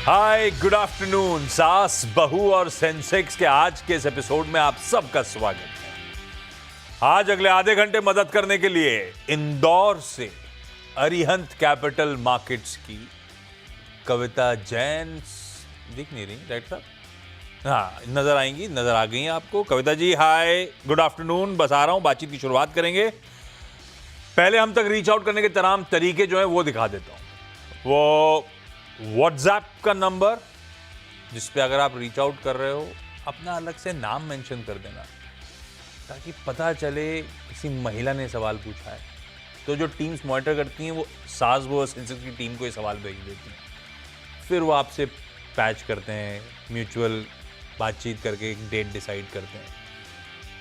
Hi good afternoon. सास बहू और सेंसेक्स के आज के इस एपिसोड में आप सबका स्वागत है। आज अगले आधे घंटे मदद करने के लिए इंदौर से अरिहंत कैपिटल मार्केट्स की कविता जैन दिख नहीं रही, राइट साहब? हाँ, नजर आ गई हैं आपको। Kavita ji hi good afternoon. बस आ रहा हूं, बातचीत की शुरुआत करेंगे। पहले हम तक रीच आउट करने के तमाम तरीके जो है वो दिखा देता हूं। वो व्हाट्सएप का नंबर जिस पे अगर आप रीच आउट कर रहे हो अपना अलग से नाम मेंशन कर देना, ताकि पता चले किसी महिला ने सवाल पूछा है। तो जो टीम्स मॉनिटर करती हैं वो सास बहू सेंसेक्स की टीम को ये सवाल भेज देती हैं, फिर वो आपसे पैच करते हैं, म्यूचुअल बातचीत करके एक डेट डिसाइड करते हैं।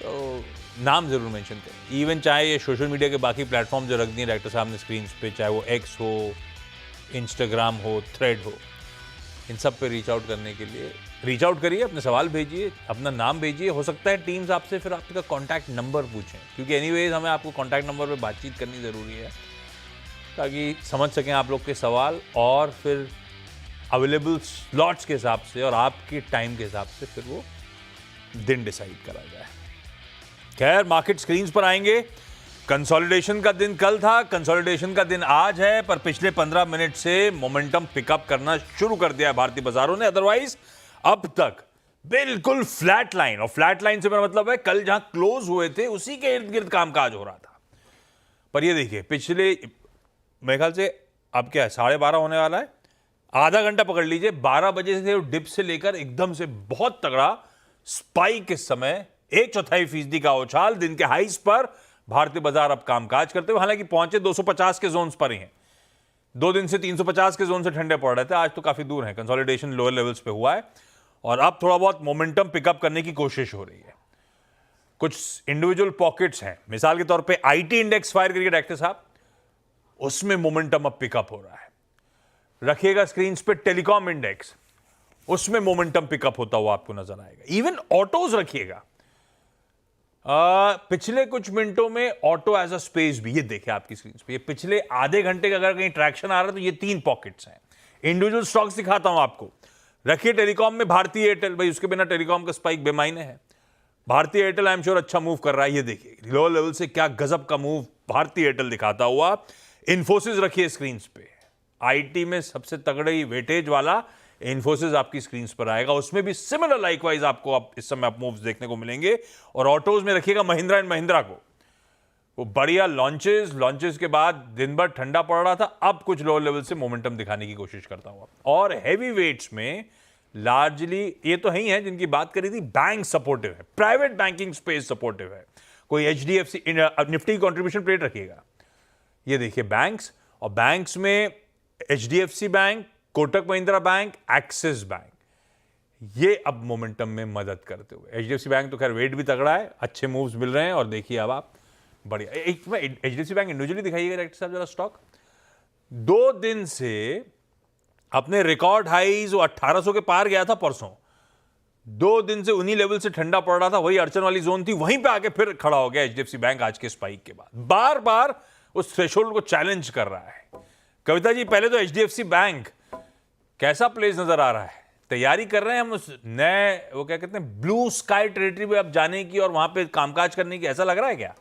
तो नाम ज़रूर मेंशन करें। इवन चाहे ये सोशल मीडिया के बाकी प्लेटफॉर्म जो रख दिए डायरेक्टर साहब ने स्क्रीन पे, चाहे वो एक्स हो, इंस्टाग्राम हो, थ्रेड हो, इन सब पे रीच आउट करने के लिए रीच आउट करिए, अपने सवाल भेजिए, अपना नाम भेजिए। हो सकता है टीम्स आपसे फिर आपका कॉन्टैक्ट नंबर पूछें, क्योंकि एनीवेज हमें आपको कॉन्टैक्ट नंबर पे बातचीत करनी ज़रूरी है, ताकि समझ सकें आप लोग के सवाल और फिर अवेलेबल स्लॉट्स के हिसाब से और आपके टाइम के हिसाब से फिर वो दिन डिसाइड करा जाए। खैर, मार्केट स्क्रीन्स पर आएंगे। कंसोलिडेशन का दिन कल था, कंसोलिडेशन का दिन आज है, पर पिछले 15 मिनट से मोमेंटम पिकअप करना शुरू कर दिया है भारतीय बाजारों ने। अदरवाइज अब तक बिल्कुल फ्लैट लाइन, और फ्लैट लाइन से मेरा मतलब है कल जहां क्लोज हुए थे उसी के इर्द गिर्द कामकाज हो रहा था। पर ये देखिए, पिछले मेरे ख्याल से अब क्या है, 12:30 होने वाला है, आधा घंटा पकड़ लीजिए। 12 बजे से डिप से लेकर एकदम से बहुत तगड़ा स्पाइक के समय 1/4% का उछाल, दिन के हाइस पर भारतीय बाजार अब कामकाज करते हुए, हालांकि पहुंचे 250 के जोन्स पर ही हैं। 2 दिन से 350 के जोन से ठंडे पड़ रहे थे, आज तो काफी दूर है। कंसोलिडेशन लोअर लेवल्स पे हुआ है और अब थोड़ा बहुत मोमेंटम पिकअप करने की कोशिश हो रही है। कुछ इंडिविजुअल पॉकेट्स हैं, मिसाल के तौर पे आईटी इंडेक्स फायर करिए डायरेक्टर साहब, उसमें मोमेंटम अब पिकअप हो रहा है। रखिएगा स्क्रीन पे टेलीकॉम इंडेक्स, उसमें मोमेंटम पिकअप होता हुआ आपको नजर आएगा। इवन ऑटोज रखिएगा, पिछले कुछ मिनटों में ऑटो एज अ स्पेस भी, ये देखिए आपकी स्क्रीन पे, ये पिछले आधे घंटे का अगर कहीं ट्रैक्शन आ रहा है तो ये 3 पॉकेट्स हैं। इंडिविजुअल स्टॉक्स दिखाता हूं आपको। रखिए टेलीकॉम में भारतीय एयरटेल, भाई उसके बिना टेलीकॉम का स्पाइक बेमायने है। भारतीय एयरटेल आई एम श्योर अच्छा मूव कर रहा है। ये देखिए लोअर लेवल से क्या गजब का मूव भारतीय एयरटेल दिखाता हुआ। इन्फोसिस रखिए स्क्रीन पे, आईटी में सबसे तगड़ी वेटेज वाला इन्फोसिस आपकी स्क्रीन पर आएगा, उसमें भी सिमिलर लाइकवाइज आपको आप इस समय आप मूव्स देखने को मिलेंगे। और ऑटोज में रखिएगा महिंद्रा एंड महिंद्रा को, वो बढ़िया लॉन्चेस के बाद दिन भर ठंडा पड़ रहा था, अब कुछ लोअर लेवल से मोमेंटम दिखाने की कोशिश करता हुआ। और हैवी वेट्स में लार्जली ये तो ही है जिनकी बात करी थी, बैंक सपोर्टिव है, प्राइवेट बैंकिंग स्पेस सपोर्टिव है। कोई एचडीएफसी निफ्टी कॉन्ट्रीब्यूशन प्लेट रखिएगा, ये देखिए बैंक्स, और बैंक्स में HDFC bank, Kotak Mahindra bank, axis bank, ये अब मोमेंटम में मदद करते हुए। एचडीएफसी बैंक तो खैर वेट भी तगड़ा है, अच्छे मूव्स मिल रहे हैं। और देखिए अब आप बढ़िया, एक एचडीएफसी बैंक इंडिविजुअली दिखाइएगा डायरेक्टर साहब जरा स्टॉक। 2 दिन से अपने रिकॉर्ड हाईज 1800 के पार गया था परसों, 2 दिन से उन्हीं लेवल से ठंडा पड़ रहा था, वही अड़चन वाली जोन थी, वहीं पे आके फिर खड़ा हो गया एचडीएफसी बैंक आज के स्पाइक के बाद। बार बार उस थ्रेशोल्ड को चैलेंज कर रहा है। कविता जी, पहले तो एचडीएफसी बैंक कैसा प्लेस नजर आ रहा है? तैयारी कर रहे हैं हम उस नए, वो क्या कहते हैं, ब्लू स्काई टेरिटरी पे अब जाने की और वहां पे कामकाज करने की, ऐसा लग रहा है क्या?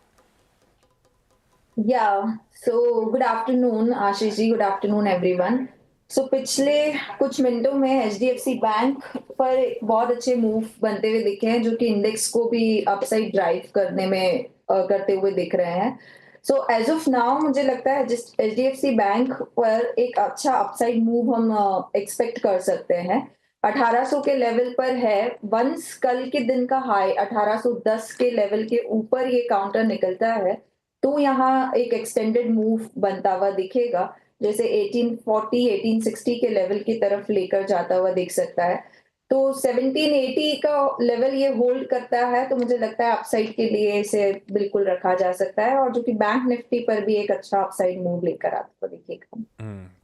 So good afternoon Ashish ji, good afternoon everyone. सो पिछले कुछ मिनटों में एचडीएफसी बैंक पर बहुत अच्छे मूव बनते हुए दिखे हैं, जो कि इंडेक्स को भी अपसाइड ड्राइव करने में करते हुए दिख रहे हैं। सो एज ऑफ नाउ मुझे लगता है जिस एचडीएफसी बैंक पर एक अच्छा अपसाइड मूव हम एक्सपेक्ट कर सकते हैं। 1800 के लेवल पर है। वंस कल के दिन का हाई 1810 के लेवल के ऊपर ये काउंटर निकलता है तो यहाँ एक एक्सटेंडेड मूव बनता हुआ दिखेगा, जैसे 1840 1860 के लेवल की तरफ लेकर जाता हुआ दिख सकता है। तो 1780 का लेवल ये होल्ड करता है तो मुझे लगता है अपसाइड के लिए इसे बिल्कुल रखा जा सकता है, और जो कि बैंक निफ्टी पर भी एक अच्छा अपसाइड मूव लेकर आता हुआ दिखेगा।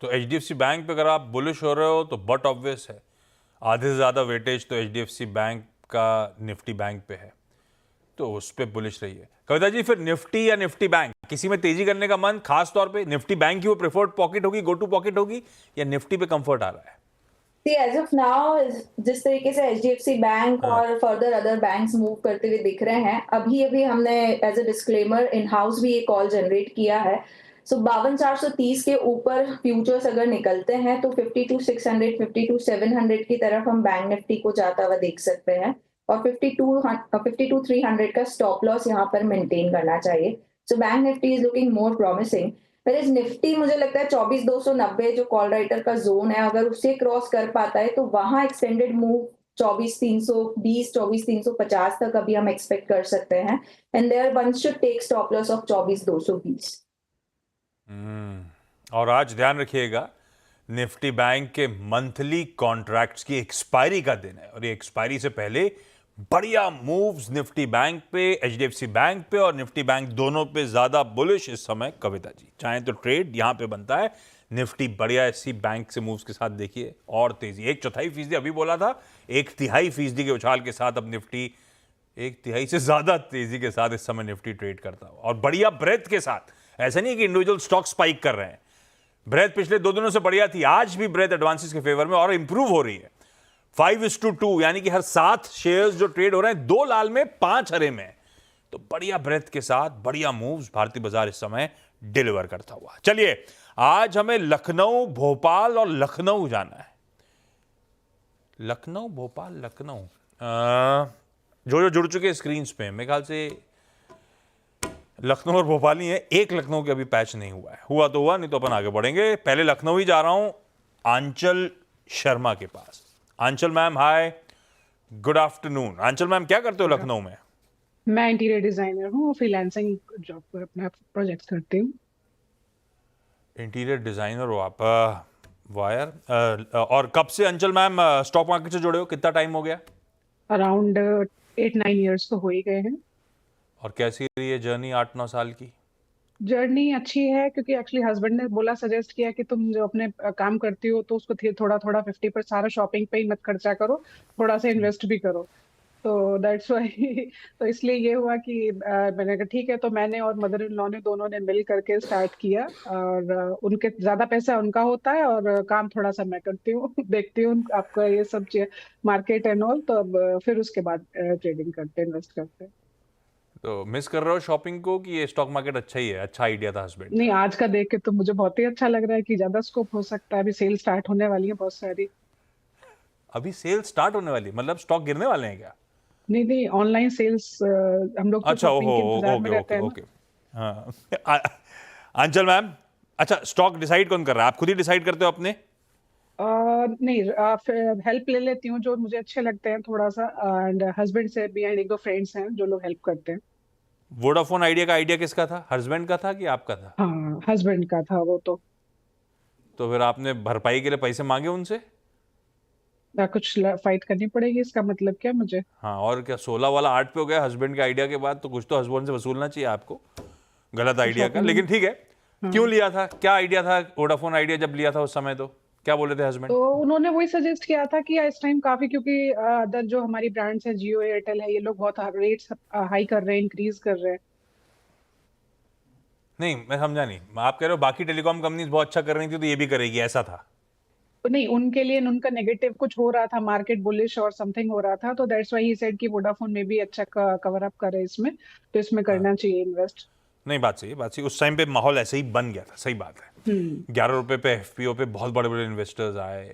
तो एचडीएफसी बैंक पे अगर आप बुलिश हो रहे हो तो बट ऑब्वियस है, आधे से ज्यादा वेटेज तो एचडीएफसी बैंक का निफ्टी बैंक पे है, तो उस पर बुलिश रहिए। कविता जी, फिर निफ्टी या निफ्टी बैंक, किसी में तेजी करने का मन, खास तौर पे निफ्टी बैंक की वो प्रेफर्ड पॉकेट होगी, गो टू पॉकेट होगी, या निफ्टी पे कंफर्ट आ रहा है? See, as of now, जिस तरीके से HDFC बैंक हाँ। और फर्दर अदर बैंक्स मूव करते हुए दिख रहे हैं, अभी अभी हमने as a disclaimer in house भी एक कॉल जनरेट किया है। सो 52,430 के ऊपर फ्यूचर्स अगर निकलते हैं तो 52,600 52,700 की तरफ हम बैंक निफ्टी को जाता हुआ देख सकते हैं और 52,300 का स्टॉप लॉस यहाँ पर मेंटेन करना चाहिए। So bank Nifty is looking more promising. Where Nifty मुझे लगता है 24,290 जो कॉल राइटर का जोन है, अगर उसे क्रॉस कर पाता है तो वहां एक्सटेंडेड मूव 24,320 24,350 तक अभी हम एक्सपेक्ट कर सकते हैं and there one should take stop loss of 24,220। और आज ध्यान रखिएगा, निफ्टी बैंक के मंथली कॉन्ट्रैक्ट्स की एक्सपायरी का दिन है और ये एक्सपायरी से पहले बढ़िया मूव्स निफ्टी बैंक पे, एचडीएफसी बैंक पे और निफ्टी बैंक दोनों पे ज्यादा बुलिश इस समय कविता जी। चाहे तो ट्रेड यहां पे बनता है, निफ्टी बढ़िया ऐसी बैंक से मूव्स के साथ देखिए और तेजी 1/4% अभी बोला था, 1/3% के उछाल के साथ अब निफ्टी 1/3 से ज्यादा तेजी के साथ इस समय निफ्टी ट्रेड करता हुआ और बढ़िया ब्रेथ के साथ। ऐसा नहीं कि इंडिविजुअल स्टॉक स्पाइक कर रहे हैं, ब्रेथ पिछले 2 दिनों से बढ़िया थी, आज भी ब्रेथ एडवांसेस के फेवर में और इंप्रूव हो रही है। 5:2 यानी कि हर 7 शेयर्स जो ट्रेड हो रहे हैं 2 लाल में 5 हरे में, तो बढ़िया ब्रेथ के साथ बढ़िया मूव्स भारतीय बाजार इस समय डिलीवर करता हुआ। चलिए आज हमें लखनऊ, भोपाल और लखनऊ जाना है। लखनऊ, भोपाल, लखनऊ, जो जुड़ चुके स्क्रीन पे मेरे ख्याल से लखनऊ और भोपाल ही है, एक लखनऊ के अभी पैच नहीं हुआ है। हुआ तो हुआ, नहीं तो अपन आगे बढ़ेंगे। पहले लखनऊ ही जा रहा हूं आंचल शर्मा के पास। आंचल मैम, हाय, गुड आफ्टरनून। आंचल मैम, क्या करते हो लखनऊ में? मैं इंटीरियर डिजाइनर हूँ, फ्रीलांसिंग जॉब पर अपना प्रोजेक्ट करती हूँ। इंटीरियर डिजाइनर हो आप? वायर। और कब से अंचल मैम स्टॉक मार्केट से जुड़े हो, कितना टाइम हो गया? अराउंड 8-9 ईयर्स तो हो ही गए हैं। और कैसी रही है जर्नी 8-9 साल की? जर्नी अच्छी है क्योंकि एक्चुअली हस्बैंड ने बोला, सजेस्ट किया कि तुम जो अपने काम करती हो तो उसको थोड़ा थोड़ा 50% सारा शॉपिंग पे ही मत खर्चा करो, थोड़ा सा इन्वेस्ट भी करो। तो दैट्स वाई तो इसलिए ये हुआ कि मैंने कहा ठीक है। तो मैंने और मदर इन लॉ ने दोनों ने मिल करके स्टार्ट किया और उनके ज्यादा पैसा उनका होता है और काम थोड़ा सा मैं करती हूँ देखती हूँ आपका ये सब मार्केट एंड ऑल। तो अब फिर उसके बाद ट्रेडिंग करते हैं, इन्वेस्ट करते हैं। तो मिस कर रहे हो शॉपिंग को कि ये स्टॉक मार्केट अच्छा ही है? अच्छा आइडिया था हस्बैंड नहीं, आज का देख के तो मुझे बहुत ही अच्छा लग रहा है कि ज्यादा स्कोप हो सकता है। अभी सेल स्टार्ट होने वाली है बहुत सारी। अभी सेल स्टार्ट होने वाली, मतलब स्टॉक गिरने वाले हैं क्या? नहीं नहीं, ऑनलाइन सेल्स हम लोग तो अच्छा, शॉपिंग ओहो, के इंतजार में ओके रहते ओके हैं ओके। हाँ अंचल मैम, अच्छा स्टॉक डिसाइड कौन कर रहा है? आप खुद ही डिसाइड करते हो अपने? नहीं, हेल्प ले लेती हूँ जो मुझे अच्छे लगते हैं थोड़ा सा, एंड हस्बैंड से भी एंड 1-2 फ्रेंड्स हैं जो लोग हेल्प करते हैं। वोडाफोन आइडिया का आइडिया किसका था, हस्बैंड का था कि आपका था? हाँ, हस्बैंड का था वो तो। तो फिर आपने भरपाई के लिए पैसे मांगे उनसे? कुछ फाइट करनी पड़ेगी, इसका मतलब क्या मुझे? हाँ, और क्या, 16 वाला 8 पे हो गया हस्बैंड के आइडिया के बाद, तो कुछ तो हस्बैंड से वसूलना चाहिए आपको गलत आइडिया का। शॉपिंग। लेकिन ठीक है, क्यों लिया था, क्या आइडिया था वोडाफोन आइडिया जब लिया था उस समय? तो क्या बोले थे हस्बैंड? तो उन्होंने वही सजेस्ट किया था कि इस टाइम काफी, क्योंकि अदर जो हमारी ब्रांड्स है, जियो, एयरटेल है, ये लोग बहुत रेट्स हाई कर रहे हैं, इंक्रीज कर रहे हैं। नहीं, मैं समझा नहीं, आप कह रहे हो बाकी टेलीकॉम कंपनीज बहुत अच्छा कर रही थी तो ये भी करेगी, ऐसा था? तो नहीं, उनके लिए उनका नेगेटिव कुछ हो रहा था, मार्केट बुलिश और समथिंग हो रहा था, तो दैट्स व्हाई ही सेड कि वोडाफोन में भी अच्छा कवर अप करे इसमें, तो इसमें करना चाहिए इन्वेस्ट। नहीं, बात सही है, बात सही। उस टाइम पे माहौल ऐसे ही बन गया था, सही बात है। 11 रुपए पे एफपीओ पे बहुत बड़े बड़े इन्वेस्टर्स आए,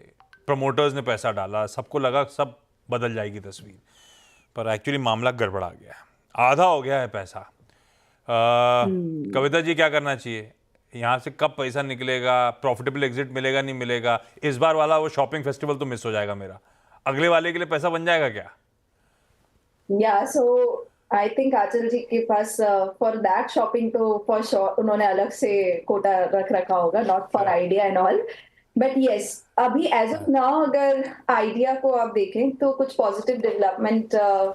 प्रमोटर्स ने पैसा डाला, सबको लगा सब बदल जाएगी तस्वीर, पर एक्चुअली मामला गड़बड़ा गया है, आधा हो गया है पैसा। कविता जी, क्या करना चाहिए यहाँ से? कब पैसा निकलेगा? प्रॉफिटेबल एग्जिट मिलेगा, नहीं मिलेगा? इस बार वाला वो शॉपिंग फेस्टिवल तो मिस हो जाएगा मेरा, अगले वाले के लिए पैसा बन जाएगा क्या? या सो आई थिंक आंचल जी के पास फॉर दैट शॉपिंग तो फॉर श्योर उन्होंने अलग से कोटा रख रखा होगा, not for idea and all. But yes, अभी एज ऑफ नाउ अगर आइडिया को आप देखें तो कुछ पॉजिटिव डेवलपमेंट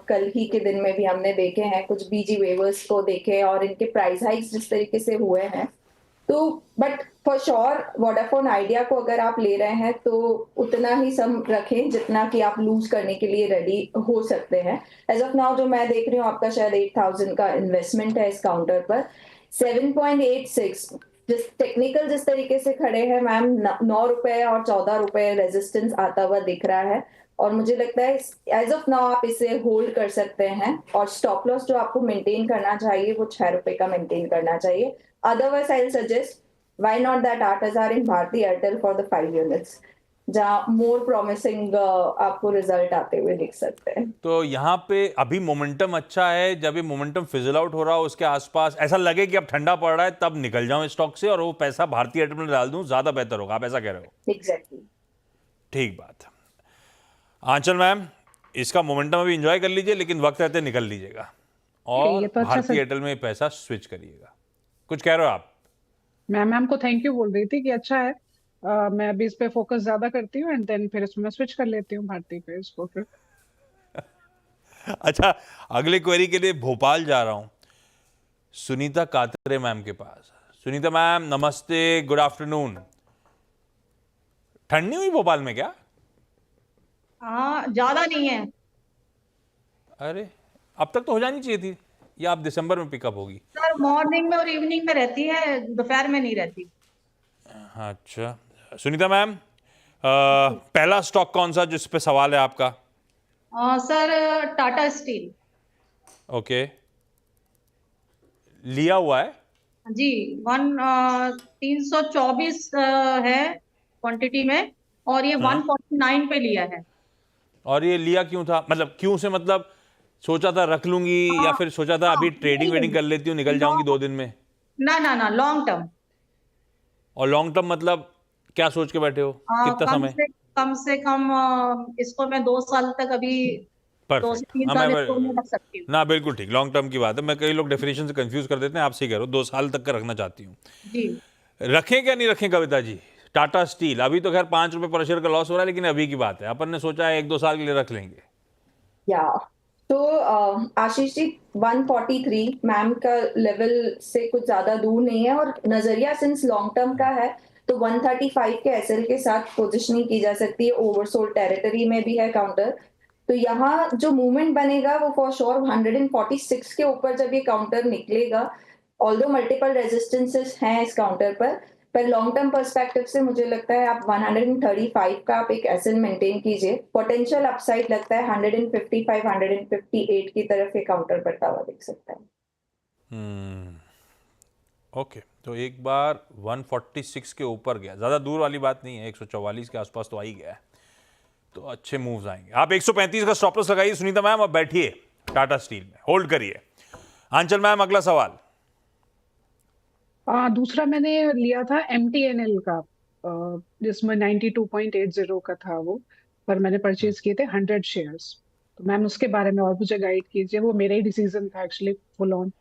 कल ही के दिन में भी हमने देखे हैं, कुछ बीजी वेवर्स को देखे और इनके प्राइस हाइक्स जिस तरीके से हुए हैं। तो but for sure Vodafone idea को अगर आप ले रहे हैं तो उतना ही सम रखें जितना कि आप लूज करने के लिए रेडी हो सकते हैं। एज ऑफ नाउ जो मैं देख रही हूँ, आपका शायद 8,000 का इन्वेस्टमेंट है इस काउंटर पर। 7.86 जिस टेक्निकल जिस तरीके से खड़े हैं मैम, 9 रुपए और 14 रुपए रेजिस्टेंस आता हुआ दिख रहा है, और मुझे लगता है एज ऑफ नाउ आप इसे होल्ड कर सकते हैं, और स्टॉप लॉस जो आपको मेंटेन करना चाहिए वो 6 रुपए का मेंटेन करना चाहिए. Otherwise I suggest why not that 8,000 in Bharti Airtel for the 5 units, जहां मोर प्रॉमिसिंग आपको रिजल्ट आते हुए दिख सकते हैं. तो यहाँ पे अभी मोमेंटम अच्छा है, जब ये मोमेंटम फिजल आउट हो रहा हो उसके आसपास ऐसा लगे कि अब ठंडा पड़ रहा है, तब निकल जाऊं स्टॉक से और वो पैसा भारतीय एयरटेल में डाल दूं, ज्यादा बेहतर होगा. आप ऐसा कह रहे हो? एग्जैक्टली. ठीक बात. आंचल मैम, इसका मोमेंटम अभी एंजॉय कर लीजिए, लेकिन वक्त रहते निकल लीजिएगा और ये तो अच्छा भारतीय एयरटेल में पैसा स्विच करिएगा. कुछ कह रहे हो आप? मैं मैम को थैंक यू बोल रही थी कि अच्छा है, मैं अभी इस पे फोकस ज्यादा करती हूँ एंड देन फिर इसमें स्विच कर लेती हूँ भारती पे इसको फिर. अच्छा, अगले क्वेरी के लिए भोपाल जा रहा हूं, सुनीता कातरे मैम के पास. सुनीता मैम नमस्ते, गुड आफ्टरनून. ठंड नहीं हुई भोपाल में क्या? हाँ, ज्यादा नहीं है अरे, अब तक तो हो जानी चाहिए थी, या आप दिसंबर में पिकअप होगी? सर. मॉर्निंग में और इवनिंग में रहती है, दोपहर में नहीं रहती. अच्छा, सुनीता मैम, पहला स्टॉक कौन सा जिस पे सवाल है आपका? Sir, Tata steel. ओके, लिया हुआ है? जी, 324 है क्वांटिटी में, और ये 149 पे लिया है. और ये लिया क्यों था, मतलब क्यों से, मतलब सोचा था रख लूंगी या फिर सोचा था अभी ट्रेडिंग वेडिंग कर लेती हूँ, निकल जाऊंगी 2 दिन में? ना ना ना, लॉन्ग टर्म. और लॉन्ग टर्म मतलब क्या सोच के बैठे हो, कितना समय? कम से कम इसको मैं 2 साल तक अभी 2 से 3 परफेक्ट. साल इसको मैं रख सकती हूँ. ना बिल्कुल ठीक, लॉन्ग टर्म की बात है. मैं, कई लोग डेफिनेशन से कंफ्यूज कर देते हैं, आप सही कह रहे हो, 2 साल तक का रखना चाहती हूँ. जी. रखें क्या नहीं रखें कविता जी? टाटा स्टील अभी तो खैर 5 रुपए पर शेयर का लॉस हो रहा है, लेकिन अभी की बात है, अपन ने सोचा है 1-2 साल के लिए रख लेंगे. या तो आशीष जी, 143 मैम का लेवल से कुछ ज्यादा दूर नहीं है, और नजरिया सिंस लॉन्ग टर्म का है तो 135 के एसएल के साथ पोजिशनिंग की जा सकती है. ओवरसोल्ड टेरिटरी में भी है काउंटर, तो यहाँ जो मूवमेंट बनेगा वो फॉर श्योर 146 के ऊपर जब ये काउंटर निकलेगा, ऑल्दो मल्टीपल रेजिस्टेंसेस हैं इस काउंटर पर लॉन्ग टर्म पर्सपेक्टिव से मुझे लगता है आप 135 का आप एक एसएल मेंटेन कीजिए. पोटेंशियल अपसाइड लगता है 155 158 की तरफ ये काउंटर बढ़ता हुआ दिख सकता है. ओके, तो एक बार 146 के ऊपर गया, ज़्यादा दूर वाली बात नहीं है, 144 के आसपास तो आ ही गया है, तो अच्छे मूव्स आएंगे. आप 135 का स्टॉप लॉस लगाइए सुनीता मैम, अब बैठिए टाटा स्टील में, होल्ड करिए. आंचल मैम, अगला सवाल. दूसरा मैंने लिया था MTNL का, जिसमें 92.80 का था वो, पर मैंने परचेज किए थे 100 शेयर्स. तो मैम उसके बारे में और मुझे गाइड कीजिए, वो मेरा ही डिसीजन था एक्चुअली, फुल ऑन.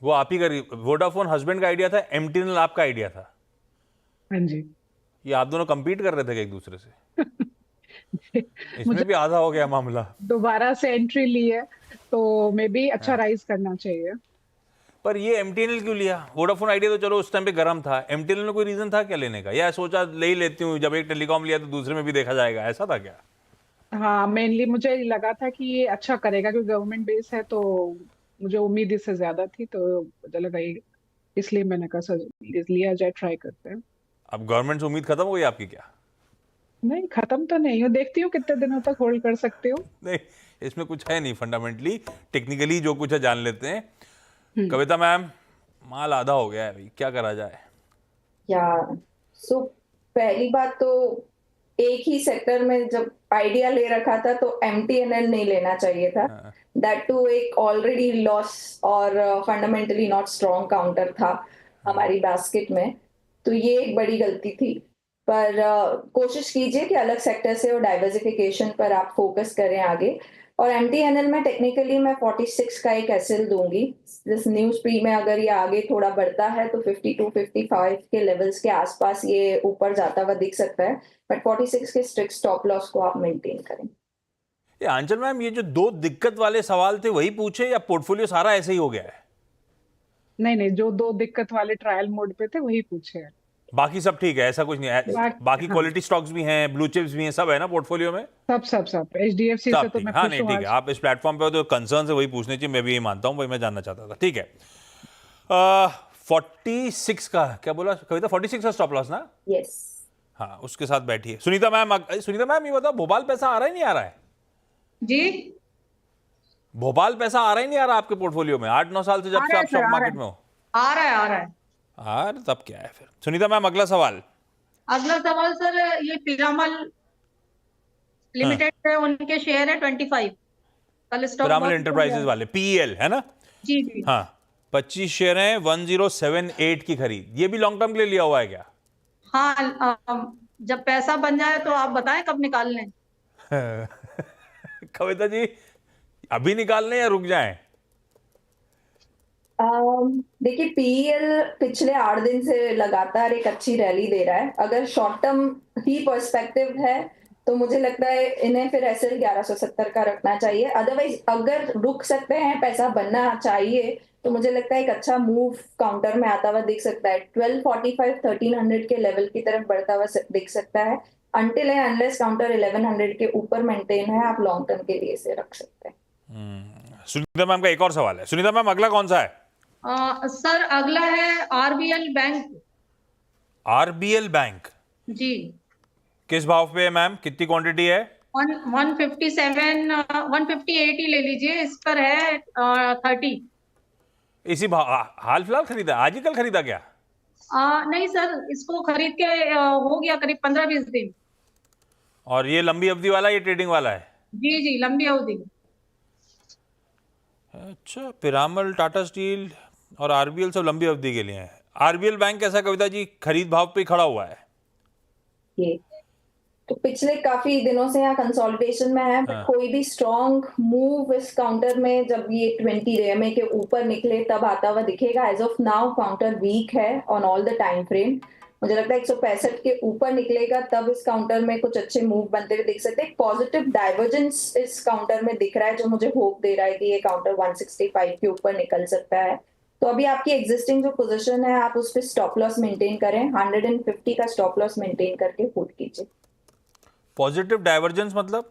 वो आप ही का, वोडाफोन हस्बैंड का आइडिया था, एमटीएनएल आपका आइडिया था? हाँ जी. ये आप दोनों compete कर रहे थे क्या एक दूसरे से? इसमें मुझे भी आधा हो गया मामला. दोबारा से एंट्री ली है तो मे बी अच्छा राइज करना चाहिए. पर ये एमटीएनएल क्यों लिया? वोडाफोन आइडिया तो चलो उस टाइम पे गर्म था, एमटीएनएल में कोई रीजन था क्या लेने का, या सोचा ले ही लेती हूँ, जब एक टेलीकॉम लिया तो दूसरे में भी देखा जाएगा, ऐसा था क्या? हाँ, मेनली मुझे लगा था कि ये अच्छा करेगा क्योंकि गवर्नमेंट बेस है, तो मुझे उम्मीद इससे ज्यादा थी, तो मुझे लगा इसलिए मैंने कहा सर लिया जाए, ट्राई करते हैं. अब गवर्नमेंट से उम्मीद खत्म हो गई आपकी क्या? नहीं, खत्म तो नहीं हो, देखती हूँ कितने दिनों तक होल्ड कर सकती हूँ. नहीं, इसमें कुछ है नहीं, फंडामेंटली टेक्निकली जो कुछ है जान लेते हैं. कविता मैम, माल आधा हो गया है भाई, क्या करा जाए? सो पहली बात तो एक ही सेक्टर में जब आइडिया ले रखा था तो MTNL नहीं लेना चाहिए था. दैट टू एक ऑलरेडी लॉस और फंडामेंटली नॉट स्ट्रॉन्ग काउंटर था हमारी बास्केट में, तो ये एक बड़ी गलती थी. पर कोशिश कीजिए कि अलग सेक्टर से और डाइवर्सिफिकेशन पर आप फोकस करें आगे. और MTNL में टेक्निकली मैं 46 का एक एसएल दूंगी. दिस न्यूज प्री में अगर ये आगे थोड़ा बढ़ता है तो 52-55 के लेवल्स के आसपास ये ऊपर जाता हुआ दिख सकता है, बट 46 के स्ट्रिक्ट स्टॉप लॉस को आप मेंटेन करें. ये आंचल मैम, ये जो 2 दिक्कत वाले सवाल थे वही पूछे या पोर्टफोलियो सारा ऐसे ही हो गया है? नहीं, जो 2 दिक्कत वाले ट्रायल मोड पे थे वही पूछे हैं. बाकी सब ठीक है, ऐसा कुछ नहीं है? बाकी क्वालिटी स्टॉक्स भी हैं, ब्लू चिप्स भी हैं, सब है ना पोर्टफोलियो में? सब HDFC से तो मैं हाँ खुश नहीं हूँ ठीक आज. है, आप इस प्लेटफॉर्म पे हो तो कंसर्न से वही पूछने चाहिए, मैं भी यही मानता हूँ, वही मैं जानना चाहता था. ठीक है, 46 का क्या बोला कविता? 46 का स्टॉप लॉस ना? यस। हाँ, उसके साथ बैठी है सुनीता मैम। सुनीता मैम ये बताओ, भोपाल पैसा आ रहा है नहीं आ रहा है? जी, भोपाल पैसा आ रहा ही नहीं आ रहा आपके पोर्टफोलियो में 8-9 साल से, जब आ से रहा आप है सर, स्टॉक आ रहा मार्केट है। में हो? आ रहा है, आ रहा है। यार तब क्या है फिर। सुनीता मैम अगला सवाल। अगला सवाल सर, ये पीरामल लिमिटेड है, उनके शेयर है 25। कल स्टॉक पिरामल बहुत ऊपर एंटरप्राइजेस गया। वाले, पीएल है ना? जी जी। हाँ, 25 शेयर हैं, 1078 की खरीद। ये भी लॉन्ग टर्म के लिए लिया हुआ है क्या? हाँ, जब पैसा बन जाए तो आप बताएं कब निकाल लें। कविता जी अभी निकालने या रुक जाएं? देखिए, पीएल पिछले 8 दिन से लगातार एक अच्छी रैली दे रहा है। अगर शॉर्ट टर्म ही पर्सपेक्टिव है तो मुझे लगता है इन्हें फिर एसएल 1170 का रखना चाहिए। अदरवाइज अगर रुक सकते हैं, पैसा बनना चाहिए, तो मुझे लगता है एक अच्छा मूव काउंटर में आता हुआ दिख सकता है। 1245 1300 के लेवल की तरफ बढ़ता हुआ दिख सकता है। अनटिल एंड अनलेस काउंटर 1100 के ऊपर मेंटेन है, आप लॉन्ग टर्म के लिए इसे रख सकते हैं। सुनीता मैम का एक और सवाल है। सुनीता मैम अगला कौन सा है? सर अगला है आरबीएल बैंक। आरबीएल बैंक जी। किस भाव पे है मैम? कितनी क्वांटिटी है? 157 158 ही ले लीजिए, इस पर है 30। इसी भाव हाल फिलहाल खरीदा? आज ही कल खरीदा क्या? नहीं सर, इसको खरीद के हो गया करीब 15-20 दिन। और ये लंबी अवधि वाला, ये ट्रेडिंग वाला है? जी जी, लंबी अवधि। अच्छा, पिरामल, टाटा स्टील और आरबीएल सब लंबी अवधि के लिए है। आरबीएल बैंक कैसा कविता जी? खरीद भाव पे खड़ा हुआ है? ये तो पिछले काफी दिनों से यहाँ कंसोलिडेशन में है, बट कोई भी स्ट्रॉन्ग मूव इस काउंटर में जब ये 20 एमए के ऊपर निकले तब आता हुआ दिखेगा। As of now counter weak है on all the time frame. मुझे लगता है 165 के ऊपर निकलेगा तब इस काउंटर में कुछ अच्छे मूव बनते हुए दिख सकते हैं। पॉजिटिव डाइवर्जेंस इस काउंटर में दिख रहा है जो मुझे होप दे रहा है कि ये काउंटर 165 के ऊपर निकल सकता है। तो अभी आपकी एग्जिस्टिंग जो पोजीशन है, आप उस पर स्टॉप लॉस मेंटेन करें। 150 का स्टॉप लॉस मेंटेन करके होल्ड कीजिए। पॉजिटिव डाइवर्जेंस मतलब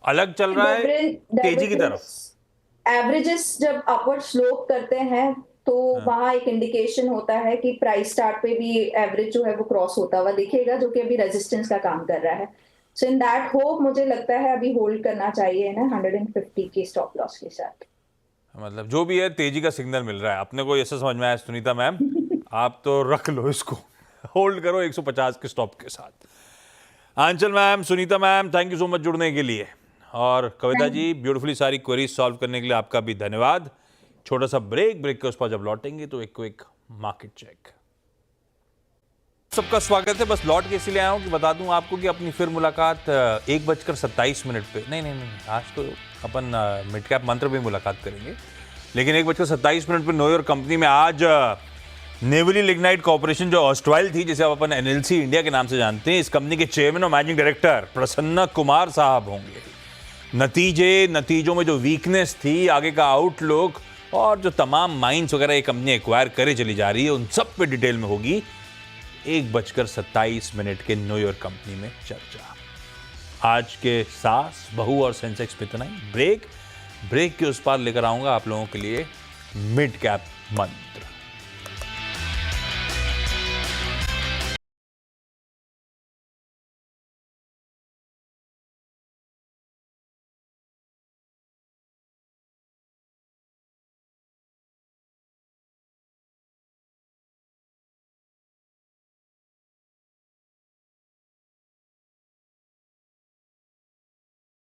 अलग चल रहा है तेजी की तरफ? एवरेजेस जब अपवर्ड स्लोप करते हैं तो वहां एक इंडिकेशन होता है कि प्राइस स्टार्ट पे भी एवरेज जो है वो क्रॉस होता हुआ दिखेगा, जो कि अभी रेजिस्टेंस का काम कर रहा है। सो इन दैट होप मुझे लगता है अभी होल्ड करना चाहिए ना 150 की स्टॉप लॉस के साथ। मतलब जो भी है तेजी का सिग्नल मिल रहा है अपने को, ऐसा समझ में आया सुनीता मैम। आप तो रख लो इसको, होल्ड करो 150 के स्टॉप के साथ। Anchal ma'am, Sunita ma'am, thank you so much जुड़ने के लिए। और कविता जी, ब्यूटीफुली सारी क्वेरीज सॉल्व करने के लिए आपका भी धन्यवाद। छोटा सा ब्रेक के उस पर जब लौटेंगे तो एक क्विक मार्केट चेक। सबका स्वागत है। बस लौट के इसलिए आया हूं कि बता दूं आपको कि अपनी फिर मुलाकात 1:27 पे नहीं, आज तो अपन मिड कैप मंत्र पे मुलाकात करेंगे, लेकिन 1:27 पे नो योर कंपनी में आज नेवली लिग्नाइट कॉर्पोरेशन जो ऑस्ट्राइल थी, जिसे अब अपन एनएलसी इंडिया के नाम से जानते हैं, इस कंपनी के चेयरमैन और मैनेजिंग डायरेक्टर प्रसन्न कुमार साहब होंगे। नतीजों में जो वीकनेस थी, आगे का आउटलुक और जो तमाम माइंस वगैरह ये कंपनी एक्वायर करे चली जा रही है, उन सब पे डिटेल में होगी 1:27 के नो योर कंपनी में चर्चा। आज के सास, बहू और सेंसेक्स पे इतना ही। ब्रेक के उस पार लेकर आऊंगा आप लोगों के लिए मिड कैप मंथ।